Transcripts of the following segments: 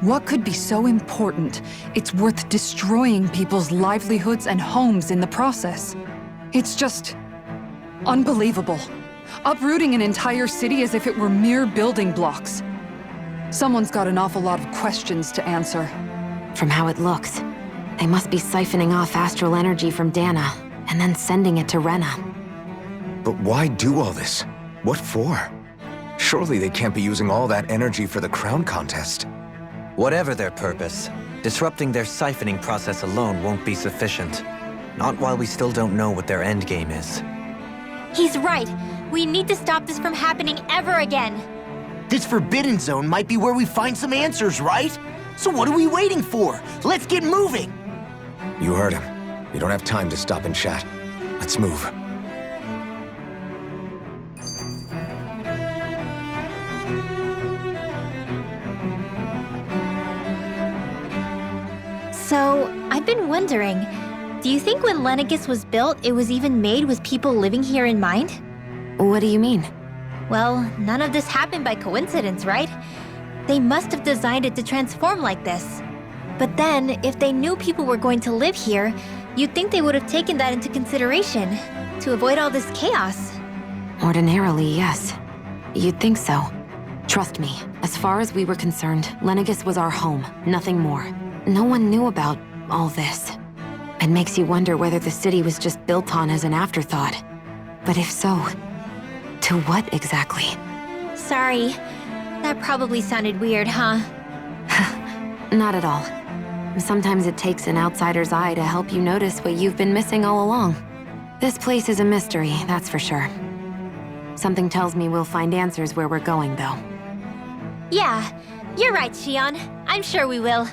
What could be so important it's worth destroying people's livelihoods and homes in the process? It's just unbelievable. Uprooting an entire city as if it were mere building blocks. Someone's got an awful lot of questions to answer. From how it looks, they must be siphoning off astral energy from Dana, and then sending it to Rena. But why do all this? What for? Surely they can't be using all that energy for the crown contest. Whatever their purpose, disrupting their siphoning process alone won't be sufficient. Not while we still don't know what their endgame is. He's right. We need to stop this from happening ever again. This Forbidden Zone might be where we find some answers, right? So what are we waiting for? Let's get moving! You heard him. You don't have time to stop and chat. Let's move. So, I've been wondering, do you think when Lenegis was built, it was even made with people living here in mind? What do you mean? Well, none of this happened by coincidence, right? They must have designed it to transform like this. But then, if they knew people were going to live here, you'd think they would have taken that into consideration, to avoid all this chaos. Ordinarily, yes. You'd think so. Trust me, as far as we were concerned, Lenegis was our home, nothing more. No one knew about all this. It makes you wonder whether the city was just built on as an afterthought. But if so, to what exactly? Sorry. That probably sounded weird, huh? Not at all. Sometimes it takes an outsider's eye to help you notice what you've been missing all along. This place is a mystery, that's for sure. Something tells me we'll find answers where we're going, though. Yeah, you're right, Xion. I'm sure we will.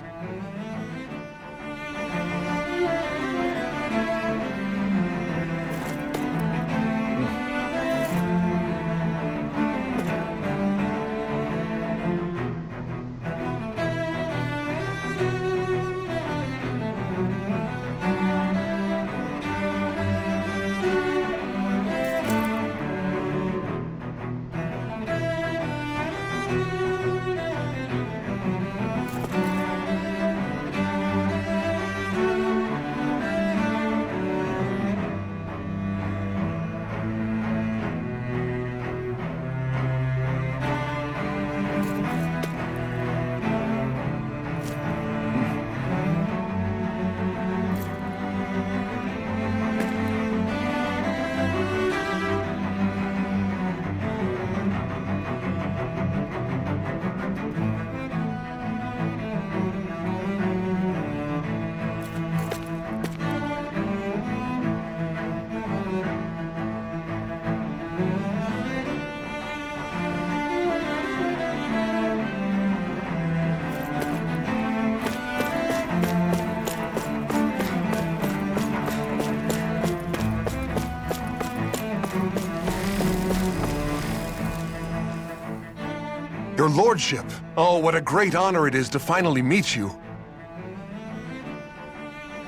Your lordship! Oh, what a great honor it is to finally meet you.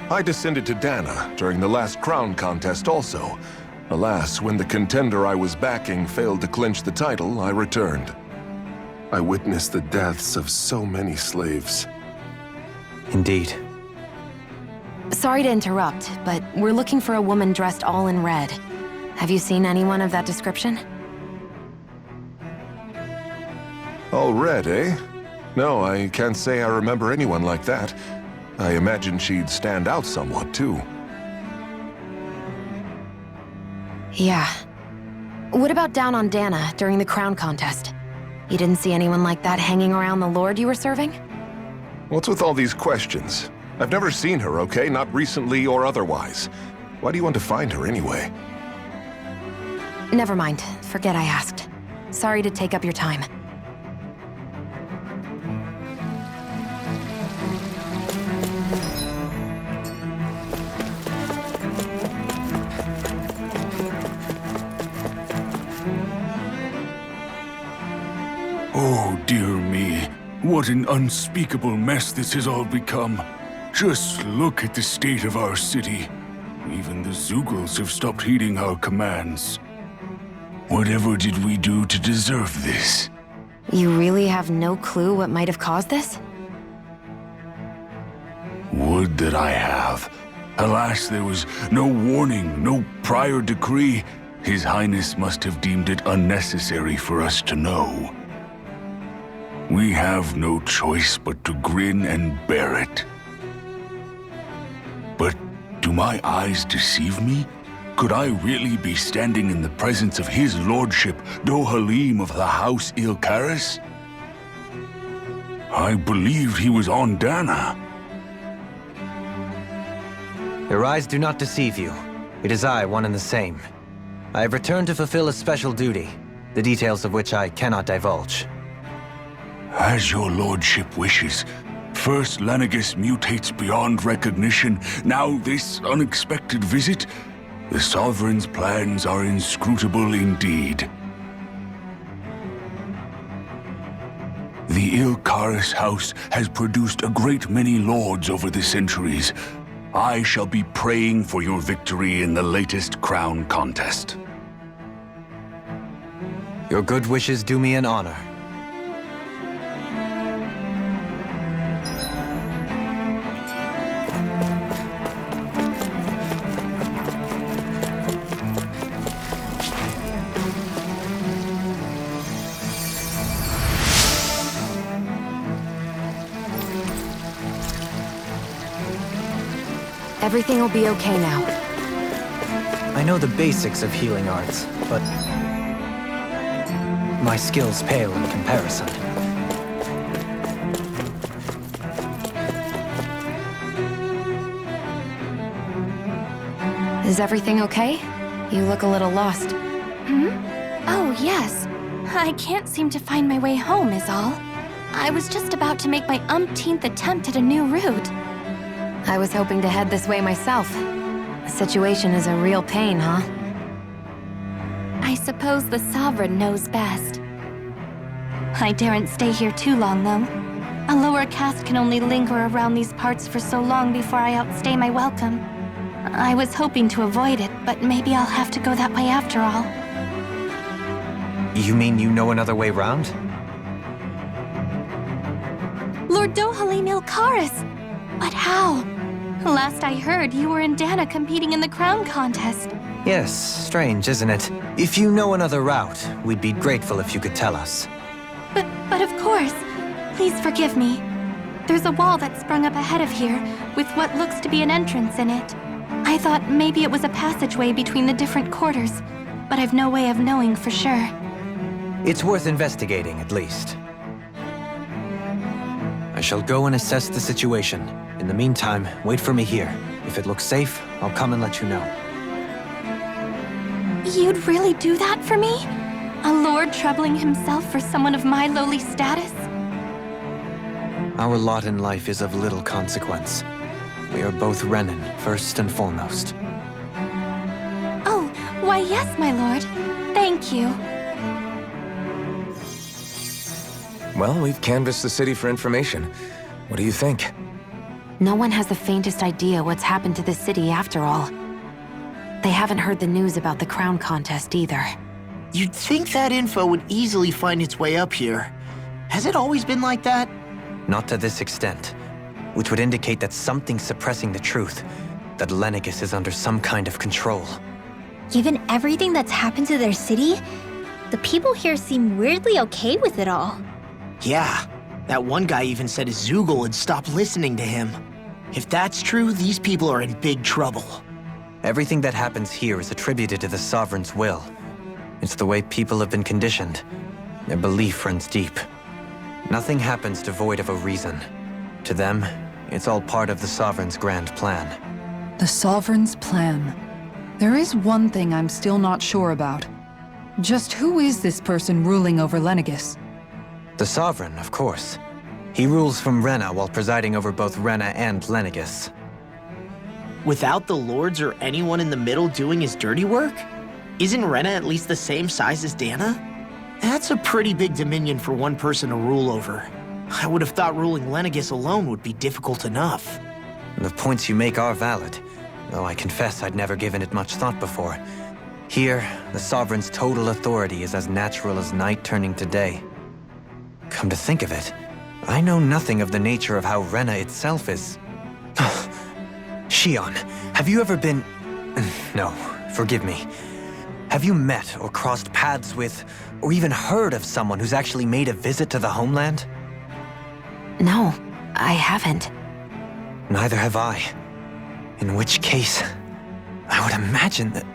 I descended to Dana during the last crown contest also. Alas, when the contender I was backing failed to clinch the title, I returned. I witnessed the deaths of so many slaves. Indeed. Sorry to interrupt, but we're looking for a woman dressed all in red. Have you seen anyone of that description? All red, eh? No, I can't say I remember anyone like that. I imagine she'd stand out somewhat, too. Yeah. What about down on Dana during the crown contest? You didn't see anyone like that hanging around the lord you were serving? What's with all these questions? I've never seen her, okay? Not recently or otherwise. Why do you want to find her anyway? Never mind. Forget I asked. Sorry to take up your time. Oh, dear me. What an unspeakable mess this has all become. Just look at the state of our city. Even the Zeugles have stopped heeding our commands. Whatever did we do to deserve this? You really have no clue what might have caused this? Would that I have. Alas, there was no warning, no prior decree. His Highness must have deemed it unnecessary for us to know. We have no choice but to grin and bear it. But do my eyes deceive me? Could I really be standing in the presence of his lordship, Dohalim of the House Ilkaris? I believed he was on Dana. Your eyes do not deceive you. It is I, one and the same. I have returned to fulfill a special duty, the details of which I cannot divulge. As your lordship wishes. First Lenegis mutates beyond recognition, now this unexpected visit. The Sovereign's plans are inscrutable indeed. The Ilkaris House has produced a great many lords over the centuries. I shall be praying for your victory in the latest crown contest. Your good wishes do me an honor. Everything will be okay now. I know the basics of healing arts, but my skills pale in comparison. Is everything okay? You look a little lost. Oh, yes. I can't seem to find my way home, is all. I was just about to make my umpteenth attempt at a new route. I was hoping to head this way myself. The situation is a real pain, huh? I suppose the Sovereign knows best. I daren't stay here too long, though. A lower caste can only linger around these parts for so long before I outstay my welcome. I was hoping to avoid it, but maybe I'll have to go that way after all. You mean you know another way round? Lord Dohalim Ilkaris! But how? Last I heard, you were in Dana competing in the crown contest. Yes, strange, isn't it? If you know another route, we'd be grateful if you could tell us. But of course. Please forgive me. There's a wall that sprung up ahead of here, with what looks to be an entrance in it. I thought maybe it was a passageway between the different quarters, but I've no way of knowing for sure. It's worth investigating, at least. I shall go and assess the situation. In the meantime, wait for me here. If it looks safe, I'll come and let you know. You'd really do that for me? A lord troubling himself for someone of my lowly status? Our lot in life is of little consequence. We are both Renan, first and foremost. Oh, why yes, my lord. Thank you. Well, we've canvassed the city for information. What do you think? No one has the faintest idea what's happened to the city after all. They haven't heard the news about the crown contest either. You'd think that info would easily find its way up here. Has it always been like that? Not to this extent, which would indicate that something's suppressing the truth, that Lenegis is under some kind of control. Given everything that's happened to their city, the people here seem weirdly okay with it all. Yeah, that one guy even said his Zoogle had stopped listening to him. If that's true, these people are in big trouble. Everything that happens here is attributed to the Sovereign's will. It's the way people have been conditioned. Their belief runs deep. Nothing happens devoid of a reason. To them, it's all part of the Sovereign's grand plan. The Sovereign's plan. There is one thing I'm still not sure about. Just who is this person ruling over Lenegis? The Sovereign, of course. He rules from Rena while presiding over both Rena and Lenegis. Without the lords or anyone in the middle doing his dirty work? Isn't Rena at least the same size as Dana? That's a pretty big dominion for one person to rule over. I would have thought ruling Lenegis alone would be difficult enough. The points you make are valid, though I confess I'd never given it much thought before. Here, the Sovereign's total authority is as natural as night turning to day. Come to think of it, I know nothing of the nature of how Rena itself is. Shion, have you ever been... No, forgive me. Have you met or crossed paths with, or even heard of someone who's actually made a visit to the homeland? No, I haven't. Neither have I. In which case, I would imagine that...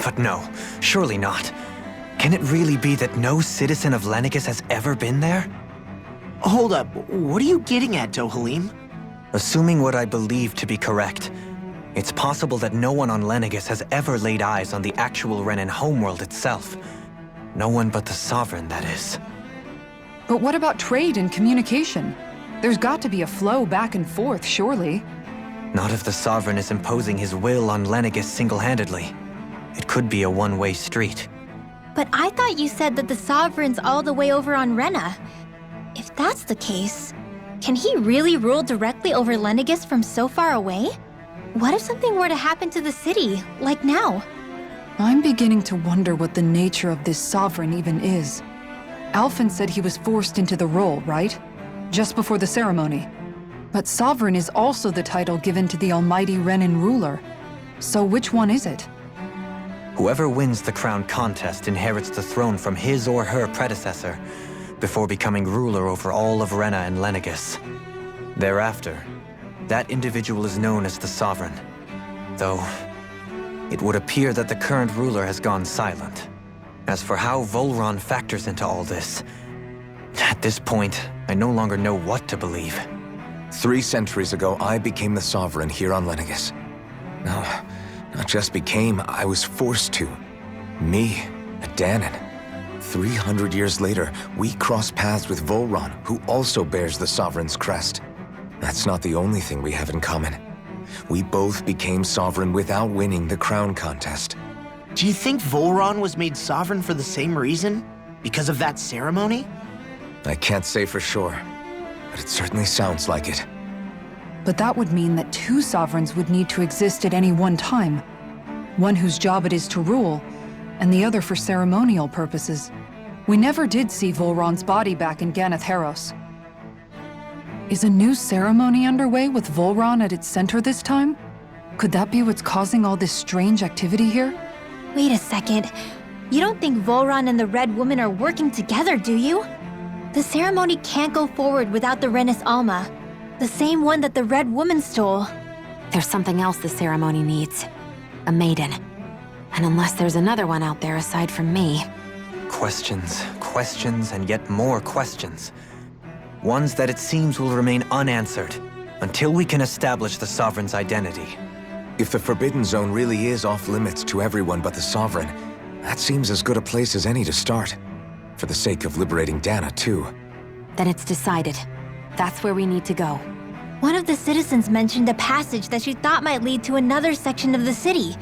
But no, surely not. Can it really be that no citizen of Lenegis has ever been there? Hold up, what are you getting at, Dohalim? Assuming what I believe to be correct, it's possible that no one on Lenegis has ever laid eyes on the actual Renan homeworld itself. No one but the Sovereign, that is. But what about trade and communication? There's got to be a flow back and forth, surely. Not if the Sovereign is imposing his will on Lenegis single-handedly. It could be a one-way street. But I thought you said that the Sovereign's all the way over on Rena. If that's the case, can he really rule directly over Lenegis from so far away? What if something were to happen to the city, like now? I'm beginning to wonder what the nature of this Sovereign even is. Alphen said he was forced into the role, right? Just before the ceremony. But Sovereign is also the title given to the almighty Renan ruler. So which one is it? Whoever wins the crown contest inherits the throne from his or her predecessor, before becoming ruler over all of Rena and Lenegis. Thereafter, that individual is known as the Sovereign. Though, it would appear that the current ruler has gone silent. As for how Volron factors into all this, at this point, I no longer know what to believe. 3 centuries ago, I became the Sovereign here on Lenegis. No, not just became, I was forced to. Me, a Dahnan. 300 years later, we cross paths with Volron, who also bears the Sovereign's crest. That's not the only thing we have in common. We both became Sovereign without winning the crown contest. Do you think Volron was made Sovereign for the same reason? Because of that ceremony? I can't say for sure, but it certainly sounds like it. But that would mean that 2 Sovereigns would need to exist at any one time. One whose job it is to rule, and the other for ceremonial purposes. We never did see Volron's body back in Ganath Haros. Is a new ceremony underway with Volron at its center this time? Could that be what's causing all this strange activity here? Wait a second. You don't think Volron and the Red Woman are working together, do you? The ceremony can't go forward without the Renis Alma, the same one that the Red Woman stole. There's something else the ceremony needs. A maiden. And unless there's another one out there aside from me... Questions, questions, and yet more questions. Ones that it seems will remain unanswered until we can establish the Sovereign's identity. If the Forbidden Zone really is off-limits to everyone but the Sovereign, that seems as good a place as any to start. For the sake of liberating Dana, too. Then it's decided. That's where we need to go. One of the citizens mentioned a passage that she thought might lead to another section of the city.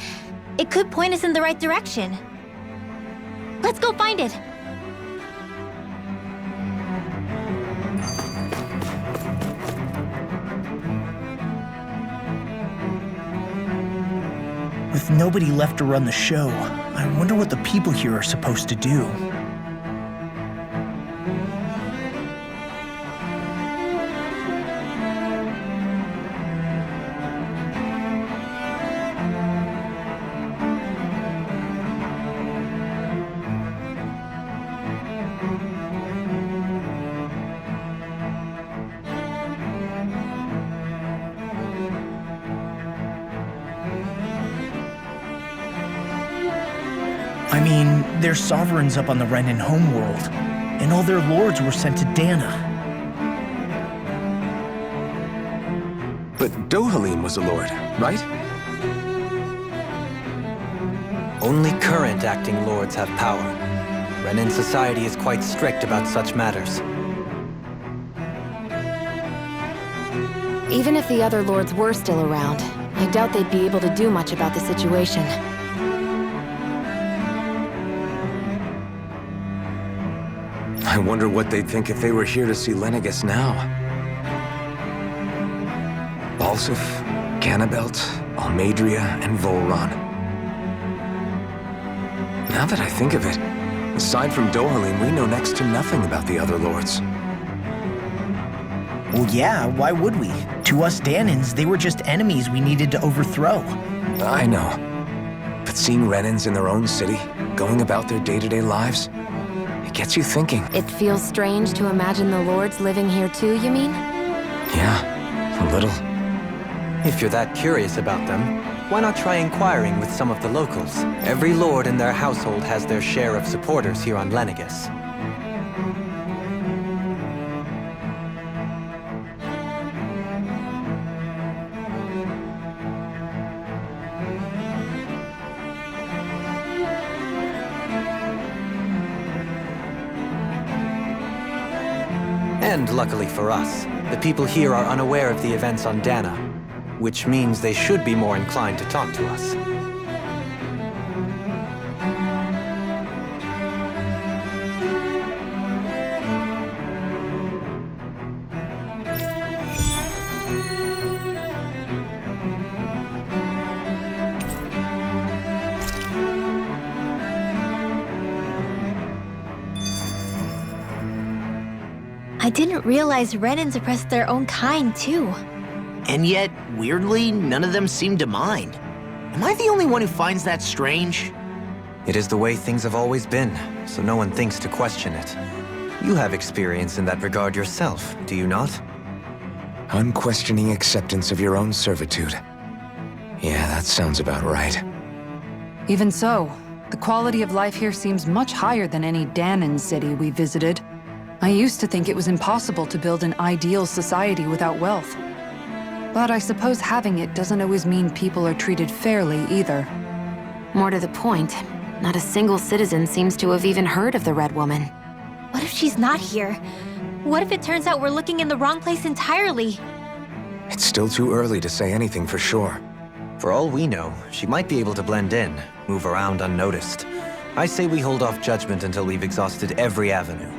It could point us in the right direction. Let's go find it! With nobody left to run the show, I wonder what the people here are supposed to do. I mean, there's sovereigns up on the Renan homeworld, and all their lords were sent to Dana. But Dohalim was a lord, right? Only current acting lords have power. Renan society is quite strict about such matters. Even if the other lords were still around, I doubt they'd be able to do much about the situation. I wonder what they'd think if they were here to see Lenegis now. Balsif, Ganabelt, Almadria, and Volron. Now that I think of it, aside from Dohalim, we know next to nothing about the other lords. Well, yeah, why would we? To us Danans, they were just enemies we needed to overthrow. I know. But seeing Renans in their own city, going about their day-to-day lives, it gets you thinking. It feels strange to imagine the lords living here too, you mean? Yeah, a little. If you're that curious about them, why not try inquiring with some of the locals? Every lord in their household has their share of supporters here on Lenegis. And luckily for us, the people here are unaware of the events on Dana, which means they should be more inclined to talk to us. I didn't realize Renans oppressed their own kind, too. And yet, weirdly, none of them seem to mind. Am I the only one who finds that strange? It is the way things have always been, so no one thinks to question it. You have experience in that regard yourself, do you not? Unquestioning acceptance of your own servitude. Yeah, that sounds about right. Even so, the quality of life here seems much higher than any Danan city we visited. I used to think it was impossible to build an ideal society without wealth. But I suppose having it doesn't always mean people are treated fairly either. More to the point, not a single citizen seems to have even heard of the Red Woman. What if she's not here? What if it turns out we're looking in the wrong place entirely? It's still too early to say anything for sure. For all we know, she might be able to blend in, move around unnoticed. I say we hold off judgment until we've exhausted every avenue.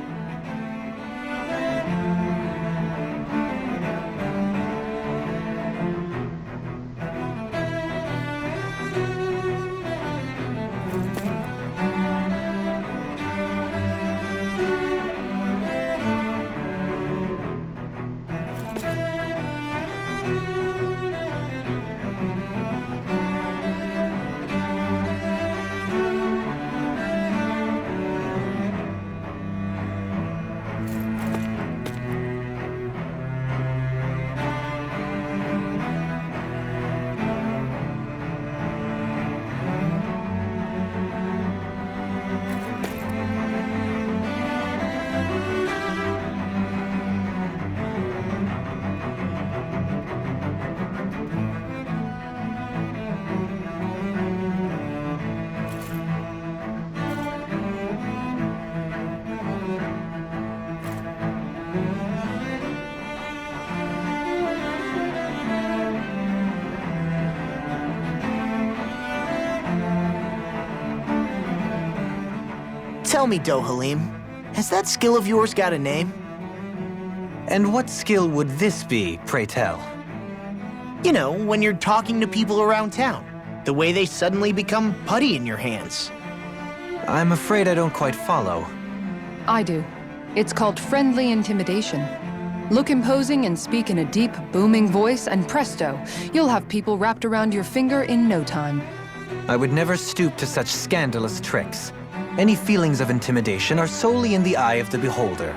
Tell me, Dohalim, has that skill of yours got a name? And what skill would this be, pray tell? You know, when you're talking to people around town. The way they suddenly become putty in your hands. I'm afraid I don't quite follow. I do. It's called friendly intimidation. Look imposing and speak in a deep, booming voice, and presto, you'll have people wrapped around your finger in no time. I would never stoop to such scandalous tricks. Any feelings of intimidation are solely in the eye of the beholder.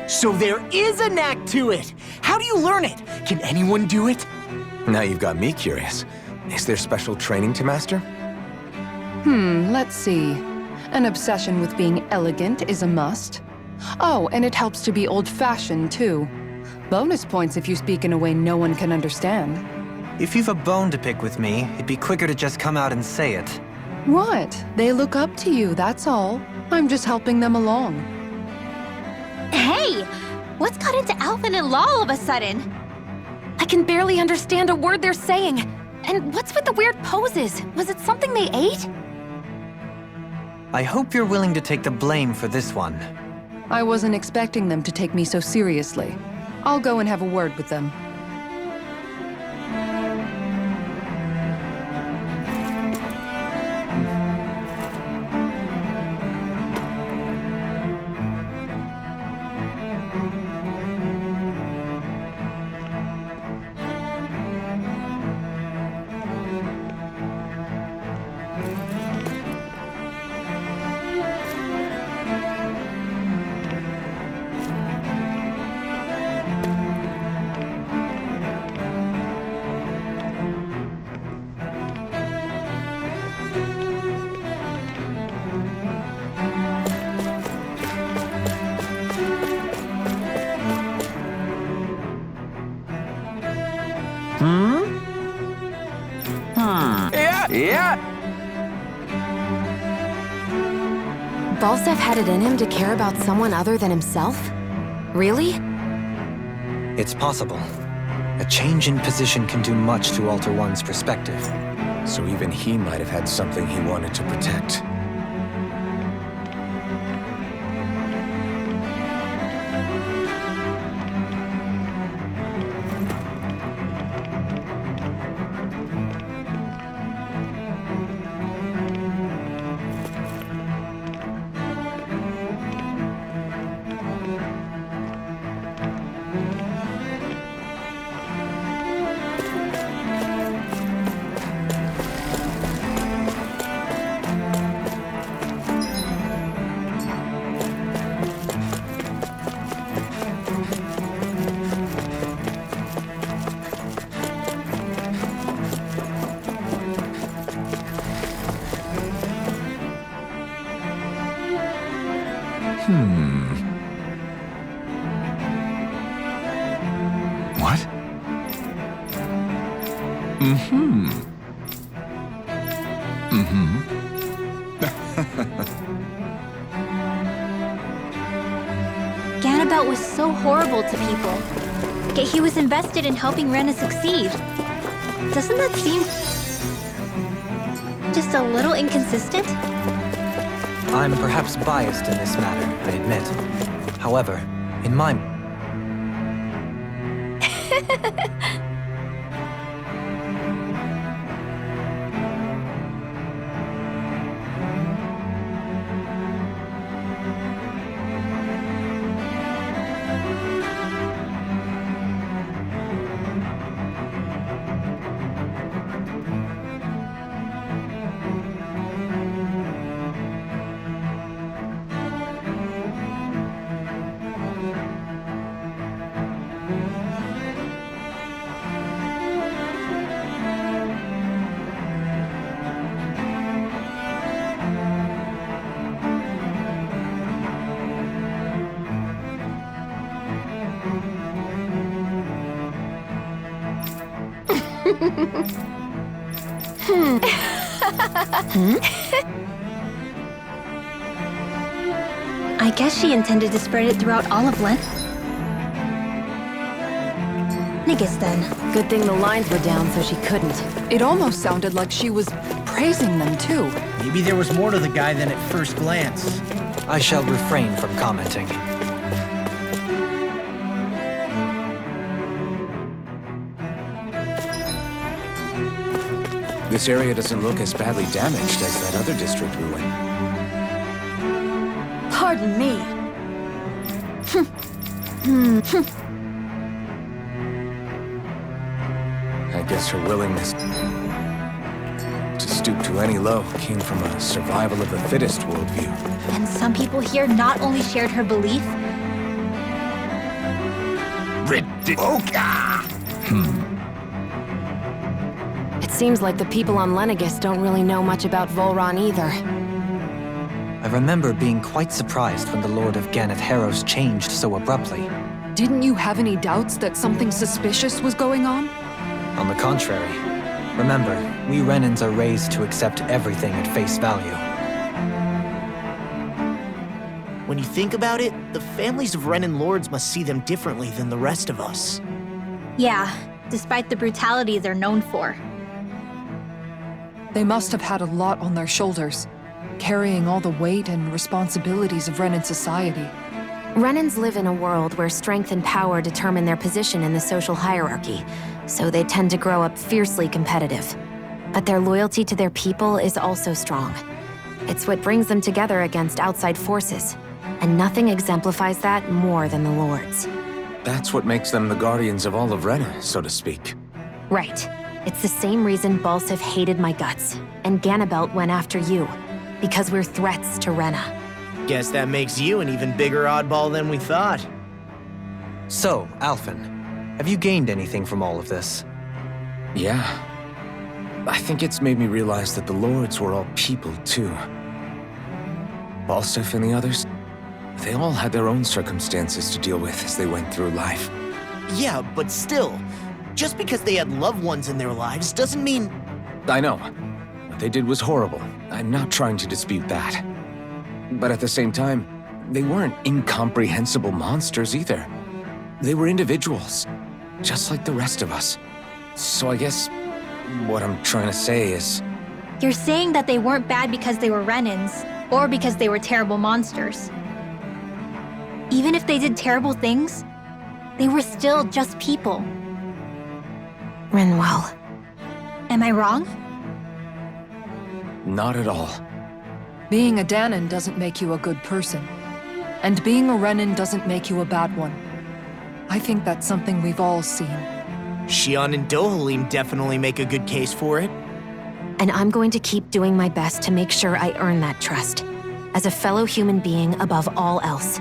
So there is a knack to it! How do you learn it? Can anyone do it? Now you've got me curious. Is there special training to master? Let's see. An obsession with being elegant is a must. Oh, and it helps to be old-fashioned, too. Bonus points if you speak in a way no one can understand. If you've a bone to pick with me, it'd be quicker to just come out and say it. What? They look up to you, that's all. I'm just helping them along. Hey! What's got into Alvin and Law all of a sudden? I can barely understand a word they're saying. And what's with the weird poses? Was it something they ate? I hope you're willing to take the blame for this one. I wasn't expecting them to take me so seriously. I'll go and have a word with them. Balsef had it in him to care about someone other than himself? Really? It's possible. A change in position can do much to alter one's perspective. So even he might have had something he wanted to protect. What? Ganabelt was so horrible to people. Yet he was invested in helping Rena succeed. Doesn't that seem just a little inconsistent? I'm perhaps biased in this matter, I admit. However, in my... I guess she intended to spread it throughout all of Negus then. Good thing the lines were down so she couldn't. It almost sounded like she was praising them too. Maybe there was more to the guy than at first glance. I shall refrain from commenting. This area doesn't look as badly damaged as that other district we went. Pardon me. I guess her willingness to stoop to any low came from a survival of the fittest worldview. And some people here not only shared her belief, It seems like the people on Lenegis don't really know much about Volron either. I remember being quite surprised when the Lord of Ganath Haros changed so abruptly. Didn't you have any doubts that something suspicious was going on? On the contrary, remember, we Renans are raised to accept everything at face value. When you think about it, the families of Renan lords must see them differently than the rest of us. yeah, despite the brutality they're known for. They must have had a lot on their shoulders, carrying all the weight and responsibilities of Renan society. Renans live in a world where strength and power determine their position in the social hierarchy, so they tend to grow up fiercely competitive. But their loyalty to their people is also strong. It's what brings them together against outside forces, and nothing exemplifies that more than the Lords. That's what makes them the guardians of all of Rena, so to speak. Right. It's the same reason Balsef hated my guts, and Ganabelt went after you. Because we're threats to Rena. Guess that makes you an even bigger oddball than we thought. So, Alphen, have you gained anything from all of this? Yeah. I think it's made me realize that the Lords were all people, too. Balsef and the others, they all had their own circumstances to deal with as they went through life. Yeah, but still, Just because they had loved ones in their lives doesn't mean... I know. What they did was horrible. I'm not trying to dispute that. But at the same time, they weren't incomprehensible monsters either. They were individuals, just like the rest of us. So I guess what I'm trying to say is... You're saying that they weren't bad because they were Renans, or because they were terrible monsters. Even if they did terrible things, they were still just people. Rinwell. Am I wrong? Not at all. Being a Dahnan doesn't make you a good person. And being a Renan doesn't make you a bad one. I think that's something we've all seen. Shionne and Dohalim definitely make a good case for it. And I'm going to keep doing my best to make sure I earn that trust. As a fellow human being above all else.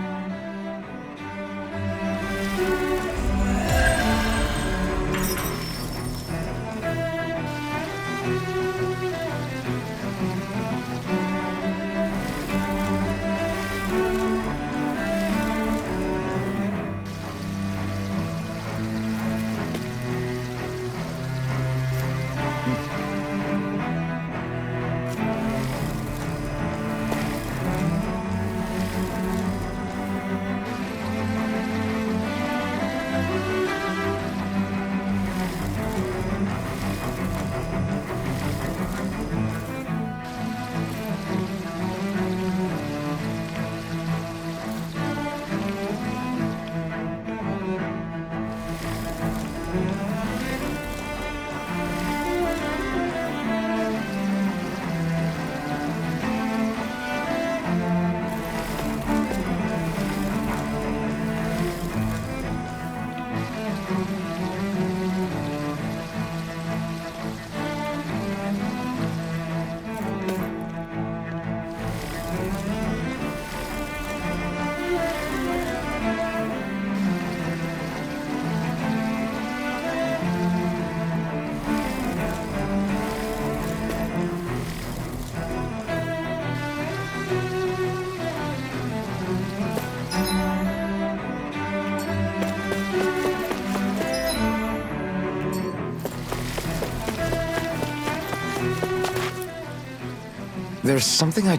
There's something I...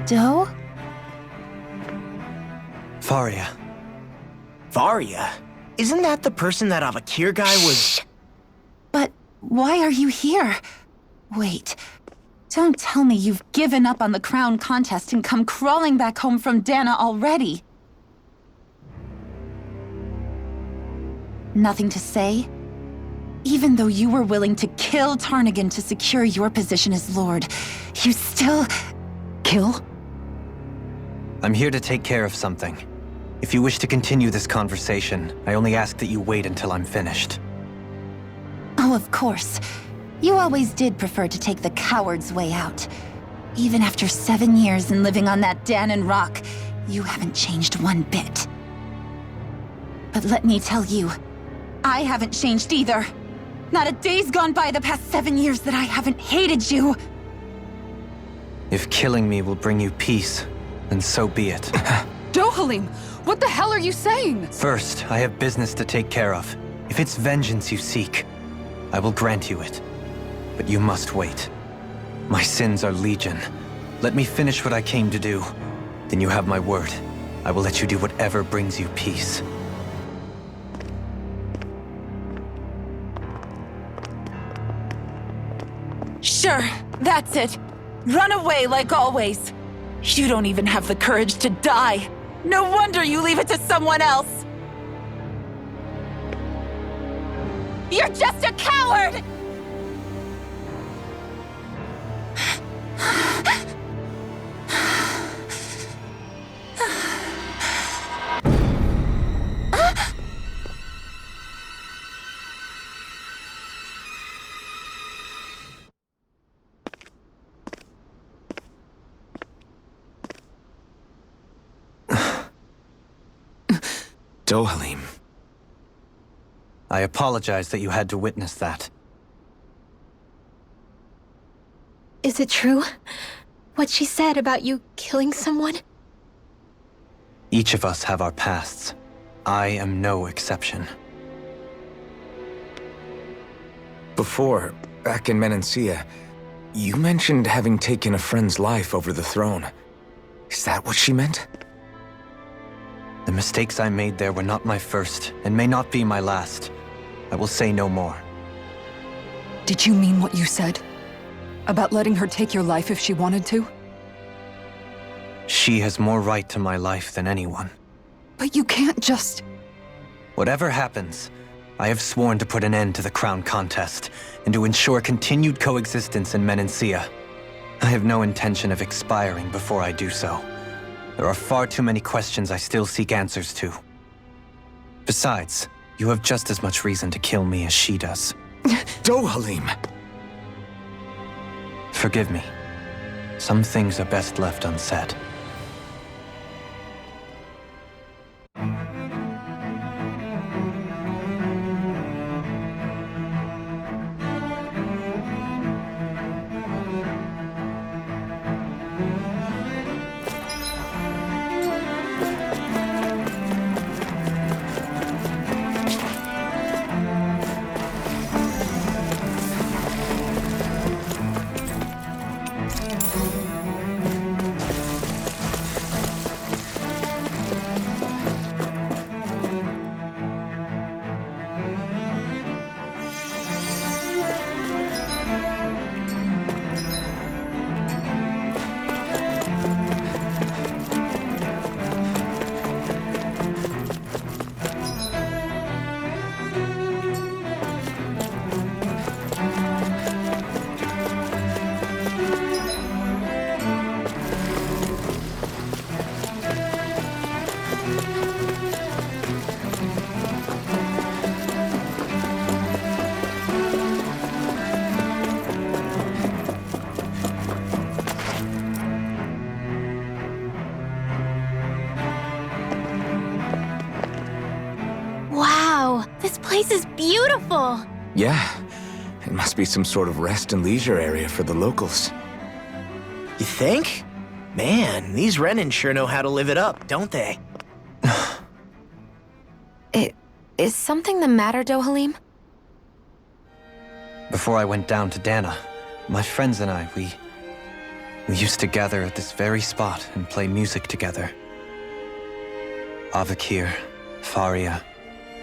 Doe? Faria. Varia? Isn't that the person that Avakir guy was... But why are you here? Wait. Don't tell me you've given up on the crown contest and come crawling back home from Dahna already. Nothing to say? Even though you were willing to kill Tarnagin to secure your position as Lord, you still... Kill? I'm here to take care of something. If you wish to continue this conversation, I only ask that you wait until I'm finished. Oh, of course. You always did prefer to take the coward's way out. Even after 7 years and living on that Dahnan rock, you haven't changed one bit. But let me tell you, I haven't changed either. Not a day's gone by the past 7 years that I haven't hated you. If killing me will bring you peace, then so be it. Dohalim, what the hell are you saying? First, I have business to take care of. If it's vengeance you seek, I will grant you it. But you must wait. My sins are legion. Let me finish what I came to do. Then you have my word. I will let you do whatever brings you peace. Sure, that's it. Run away like always. You don't even have the courage to die. No wonder you leave it to someone else. You're just a coward! Dohalim. I apologize that you had to witness that. Is it true? What she said about you killing someone? Each of us have our pasts. I am no exception. Before, back in Menancia, you mentioned having taken a friend's life over the throne. Is that what she meant? The mistakes I made there were not my first, and may not be my last. I will say no more. Did you mean what you said? About letting her take your life if she wanted to? She has more right to my life than anyone. But you can't just... Whatever happens, I have sworn to put an end to the crown contest, and to ensure continued coexistence in Menancia. I have no intention of expiring before I do so. There are far too many questions I still seek answers to. Besides, you have just as much reason to kill me as she does. Dohalim! Forgive me. Some things are best left unsaid. Wow, this place is beautiful! Yeah, it must be some sort of rest and leisure area for the locals. You think? Man, these Renan sure know how to live it up, don't they? Is something the matter, Dohalim? Before I went down to Dana, my friends and I, we used to gather at this very spot and play music together. Avakir, Faria,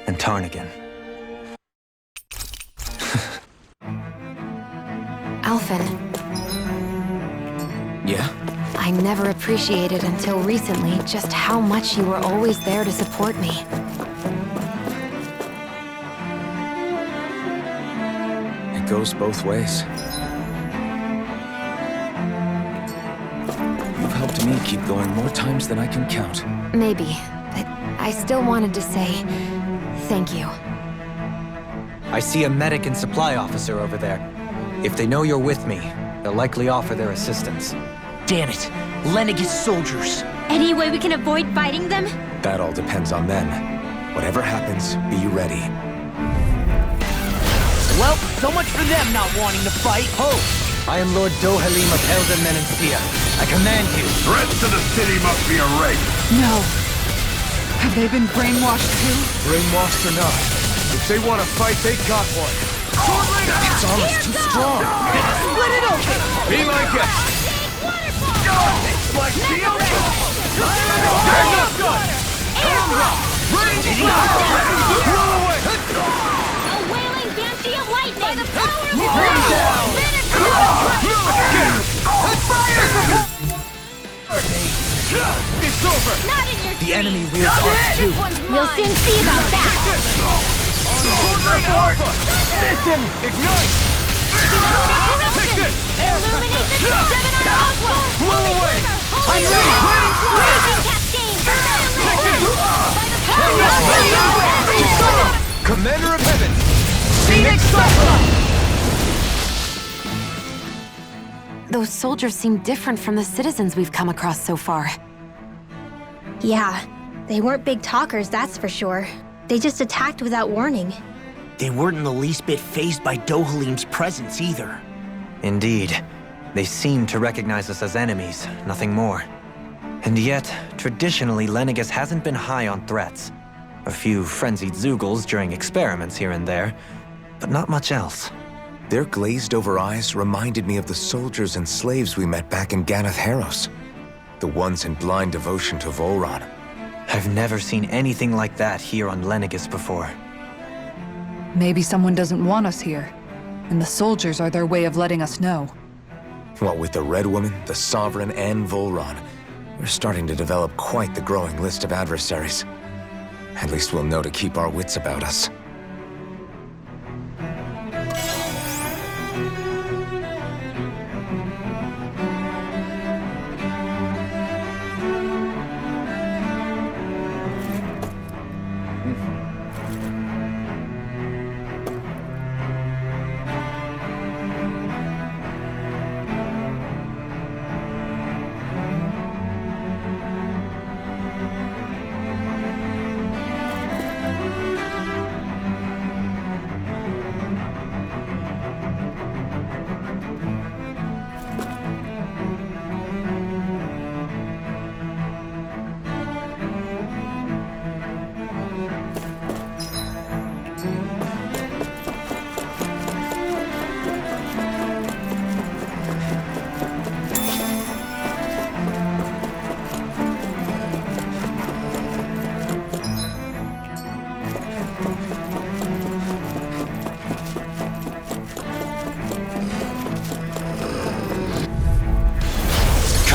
and Tarnagan. Alphen, Yeah? I never appreciated until recently just how much you were always there to support me. It goes both ways. You've helped me keep going more times than I can count. Maybe, but I still wanted to say thank you. I see a medic and supply officer over there. If they know you're with me, they'll likely offer their assistance. Damn it, Lenegis soldiers. Any way we can avoid fighting them? That all depends on them. Whatever happens, be ready. Well, so much for them not wanting to fight. Ho! I am Lord Dohalim of Elden Menancia. I command you. Threats to the city must be erased. No. Have they been brainwashed too? Brainwashed or not, if they want to fight, they got one. It's almost too strong. Split it open! Be my guest. It's like steel! There's no gun! Blow away! A wailing banshee of lightning! By the power of Bring down! It's over! Not in your The enemy wields arcs too. We'll soon see about that! Listen! Ignite! Take this! Illuminate the seven on Oswald! Blow away! I'm ready! Raging cascade! Commander of Heaven! Phoenix Cyclone! Those soldiers seem different from the citizens we've come across so far. Yeah, they weren't big talkers, that's for sure. They just attacked without warning. They weren't in the least bit fazed by Dohalim's presence either. Indeed. They seem to recognize us as enemies, nothing more. And yet, traditionally, Lenegis hasn't been high on threats. A few frenzied Zeugles during experiments here and there, but not much else. Their glazed-over eyes reminded me of the soldiers and slaves we met back in Ganath Haros. The ones in blind devotion to Volron. I've never seen anything like that here on Lenegis before. Maybe someone doesn't want us here, and the soldiers are their way of letting us know. What with the Red Woman, the Sovereign, and Volron, we're starting to develop quite the growing list of adversaries. At least we'll know to keep our wits about us.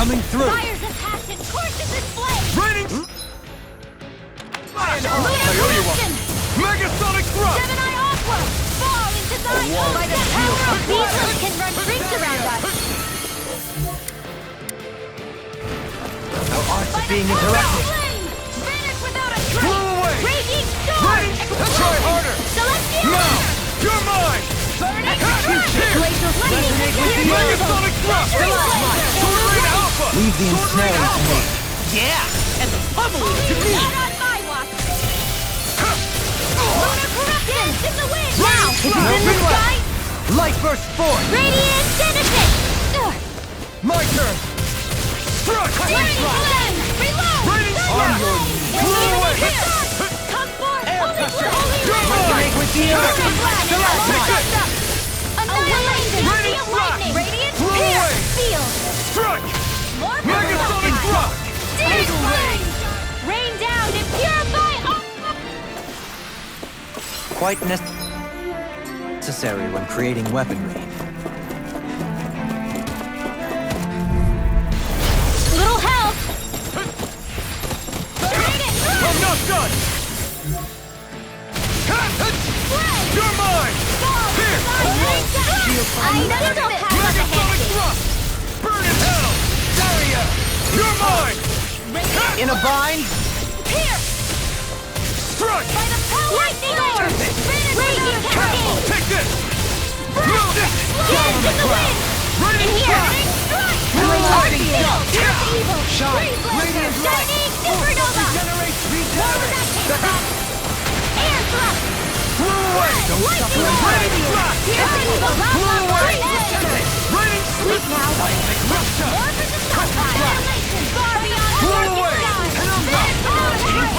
Coming through! Fires of passion, courses in flame! Raining! Lunar corruption! Megasonic thrust! Gemini Aqua! Fall into thine own by the power of Beetles can run rings around us! Our arts By are the being power of interrupted! flame! Vanish without a trace! Blow away! Raging storm! Ready? Explosion! Try harder! Celestial! Now! You're mine! Burning crush! Glacial lightning! Megasonic thrust! Sword Rain Alpha! Leave the ensnaring to me. Yeah, and the bubbling to me! Not on my watch! Lunar corruption! In the wind! Now! Cloud! In the sky! Light burst forth! Radiant benefit! My turn! Struck! Lightning blend! Reload! Raining Thunder! on your Blow away! here! Come forth! Holy pressure! holy You're rain! mine! With the Burning blast! Celestite! Annihilation! Raining Steel flash! lightning! Radiant Blow pierce! away! Steel! Strike! More Megasonic thrust! Steel flame! Rain down and purify all! Quite necessary when creating weaponry. Little help! Bring it! I'm not done! You're mine! Here! I never don't pass on the Megasonic handshake! thrust! Burn in hell! Daria! You're mine! In a bind? Pierce! Strike! By the power lightning orb! Raging cascade! Take this! Burn! Explosion in the wind! Raining Here! flash! Strike! Reloading! Field! Pierce evil! Shine! Freeze laser! Radiant light! Shining supernova! Regenerate! Where was that came from? Air thrust! Blow away! Lightning orb! Raining flash! Pierce evil! Blow away! Freeze! Raining Sleep now! rupture! More for the stockpile! Annihilation! Far beyond Blow our away! sky! Penumbra!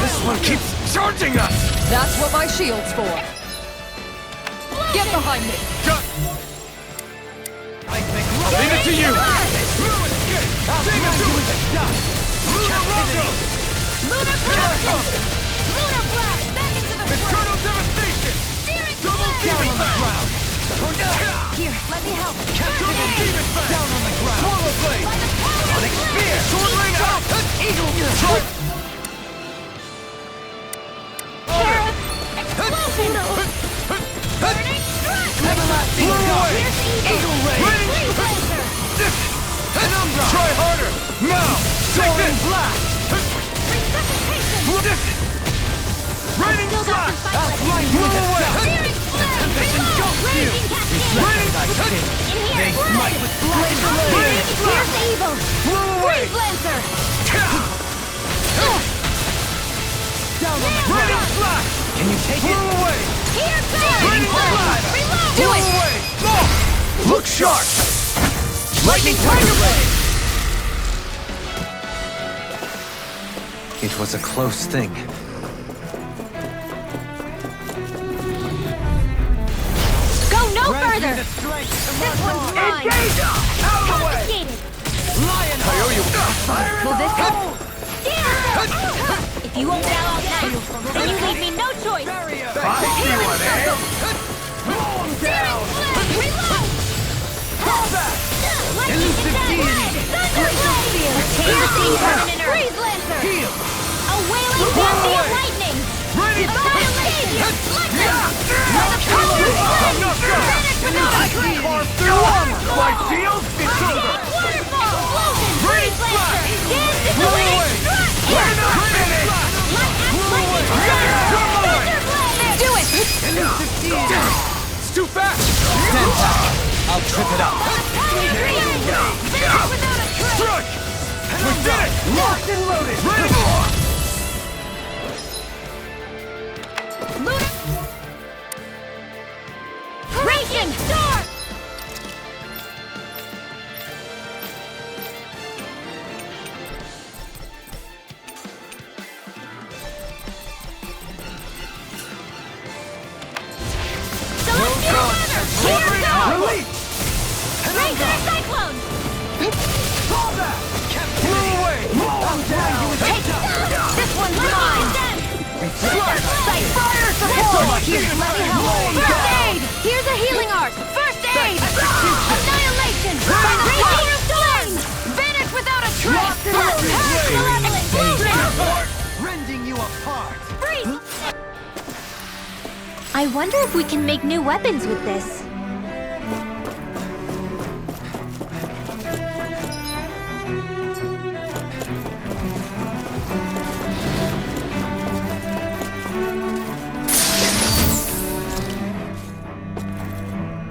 This one keeps charging us! That's what my shield's for. Get behind me. Leave it to you! Lunar corruption! Lunar blast! Back into the fray! Eternal devastation! Steering Double flare! demon ground! Here, let me help! Double demon down on the ground! Swallow blade! By the power of Onyx flame! spear! Sword rain out! Eagle strike! Explosion! Burning strike! Everlasting God! Eagle ray! Freeze laser! Penumbra! Try harder! Now! Soaring blast! Resuscitation! Raining Still got flash! some fight left. Blow away! Steering flare! Reload! Raging cascade! Raining In here! They smite with glacial Raging blade! Pierce evil! Blow away! Freeze laser! Down on the ground! Raining flash! Can you take it? Blow away! Here goes! Raining flash! Reload! Blow away! Look sharp! Lightning Tiger Ray! It was a close thing. Go no further! This one's mine! Confiscated! Will this help? If you won't bow out now, then you leave me no choice! Reload! Lightning attack! Thunderblade! Piercing permanent earth! Freeze Lancer! A wailing bounty of lightning! Annihilation! Lightning! My shield is over! Waterfall! Explosion! Freeze Lancer! Dance in the wind! We're not finished! Do it! It's too fast! Stand back! I'll trip it up! Strike! We did it! Locked and loaded! Ready! Raging Storm! Celestial Honor! Here goes! Release! Razor Cyclone! Fall back! Blew away! Take this one's mine! Sight fire support! Here's let me help! First aid! Here's a healing arc! First aid! Annihilation! Raging Storm! Vanish without a trace! Malevolent Explosion! Rending you apart! Freeze! I wonder if we can make new weapons with this.